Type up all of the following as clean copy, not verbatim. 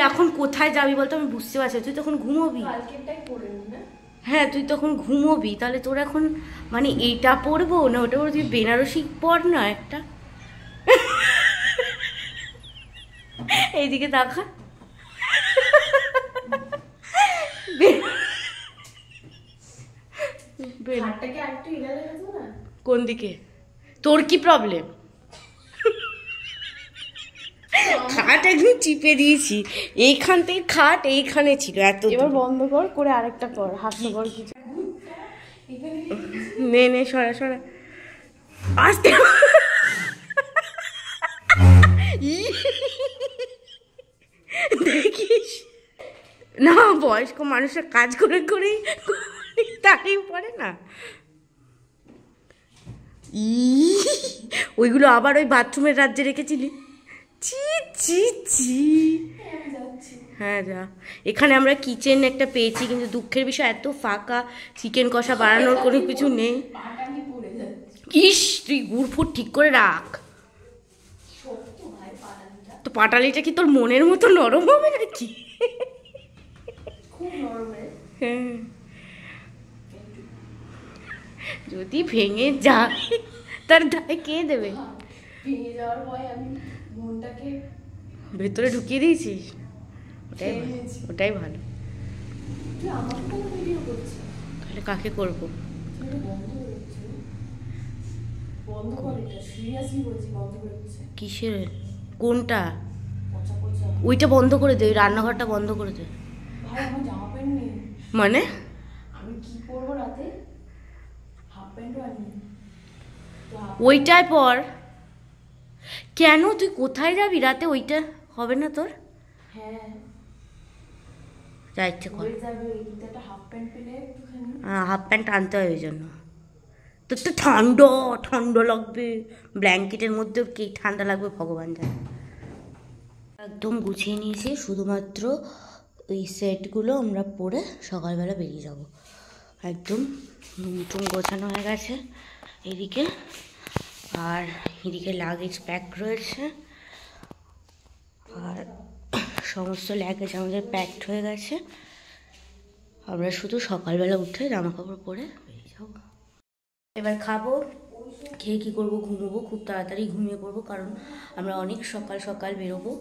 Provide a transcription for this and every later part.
এখন কোথায় যাবি বলতো আমি বুঝতে পারছি। তুই তখন ঘুমোবি। হ্যাঁ তুই তখন ঘুমোবি, তাহলে তোর এখন মানে এইটা পরবো না ওটা পরবো, তুই বেনারসি পর না একটা। এইদিকে দেখা, কোন দিকে? তোর কি প্রবলেম? খাট একদম চিপে দিয়েছি, এইখান থেকে খাট এইখানে ছিল এত। এবার বন্ধ কর, করে আরেকটা কর, হাস্যকর কিছু। নে নে সরা সরা আসতে। দেখিস না বয়স্ক মানুষের কাজ করে করেই তারই পড়ে না। ওইগুলো আবার ওই বাথরুমের রাজ্যে রেখেছিলি। ছি ছি ছি। হ্যাঁ যা। এখানে আমরা কিচেন একটা পেয়েছি, কিন্তু দুঃখের বিষয় এত ফাঁকা, চিকেন কষা বানানোর কোনো কিছু নেই। ইস তুই গুড়ফুট ঠিক করে রাখ। তো পাটালিটা কি তোর মনের মতো নরম হবে নাকি? হ্যাঁ যদি ভেঙে যায় তার দায় কে দেবে? ভেঙে যাওয়ার ভয় আমি মনটাকে ভেতরে ঢুকিয়ে দিয়েছিস, ওটাই ভালো। তাহলে কাকে করবো? কিসের? কোনটা? ওইটা বন্ধ করে দে, ওই রান্নাঘরটা বন্ধ করে দে। মানে আমি কি পরবো রাতে? হাফ প্যান্টও আনি। ওইটাই পর। কেন তুই কোথায় যাবি রাতে? ওইটা হবে না তোর? হ্যাঁ যা ইচ্ছে কর। হাফ হাফ প্যান্ট আনতে হয় ওই জন্য। তোর তো ঠান্ডা ঠান্ডা লাগবে, ব্ল্যাঙ্কেটের মধ্যে কি ঠান্ডা লাগবে ভগবান জানে। একদম গুছিয়ে নিয়েছি, শুধুমাত্র ওই সেটগুলো আমরা পরে সকালবেলা বেরিয়ে যাব। একদম রুম গোছানো হয়ে গেছে এদিকে, আর এদিকে লাগেজ প্যাক রয়েছে, আর সমস্ত লাগেজ আমাদের প্যাকড হয়ে গেছে। আমরা শুধু সকালবেলা উঠে জামা কাপড় পরে বেরিয়ে যাবো। এবার খাবো, খেয়ে কী করবো? ঘুমোবো, খুব তাড়াতাড়ি ঘুমিয়ে পড়বো, কারণ আমরা অনেক সকাল সকাল বেরোবো।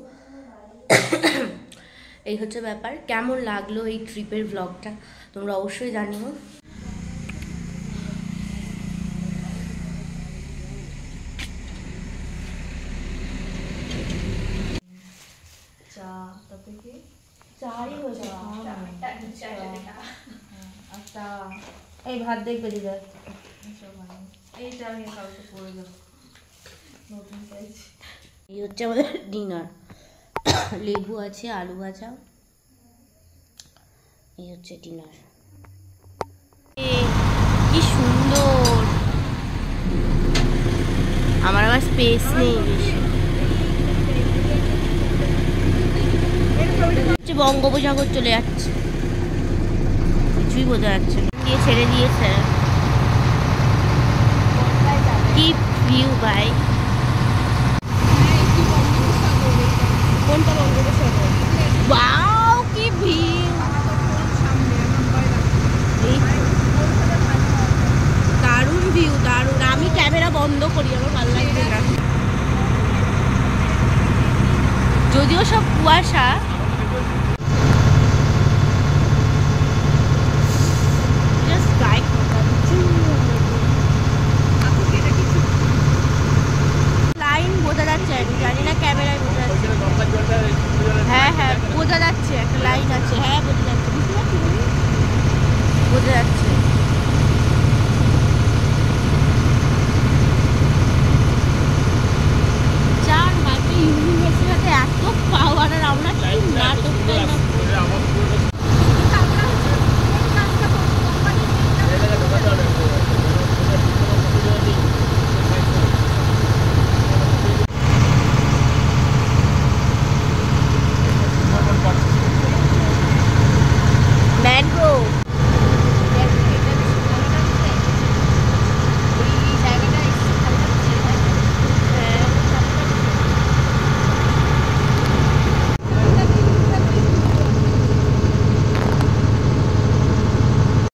এই হচ্ছে ব্যাপার। কেমন লাগলো এই ট্রিপের ব্লগটা তোমরা অবশ্যই জানিও। এই ভাত দেখবে দিদা, এইটা আমি কাউকে করে দেবো। এই হচ্ছে আমাদের ডিনার, লেবু আছে, আলু ভাজা, এই হচ্ছে ডিনার। কি সুন্দর, আমার আবার স্পেস নেই বেশি। বঙ্গোপসাগর চলে যাচ্ছে, কিছুই বোঝা যাচ্ছে না। দিয়ে ছেড়ে দিয়েছে, কি ভিউ ভাই। কোনটা বঙ্গোপসাগর? ওয়াও কি ভিউ, দারুণ ভিউ দারুণ। আমি ক্যামেরা বন্ধ করি, আমার ভালো লাগছে না, যদিও সব কুয়াশা। লাইন বোঝা যাচ্ছে, জানি না ক্যামেরায় বোঝা যাচ্ছে। হ্যাঁ হ্যাঁ বোঝা যাচ্ছে, একটা লাইন আছে। হ্যাঁ বোঝা যাচ্ছে, বুঝতে পারছি, বোঝা যাচ্ছে।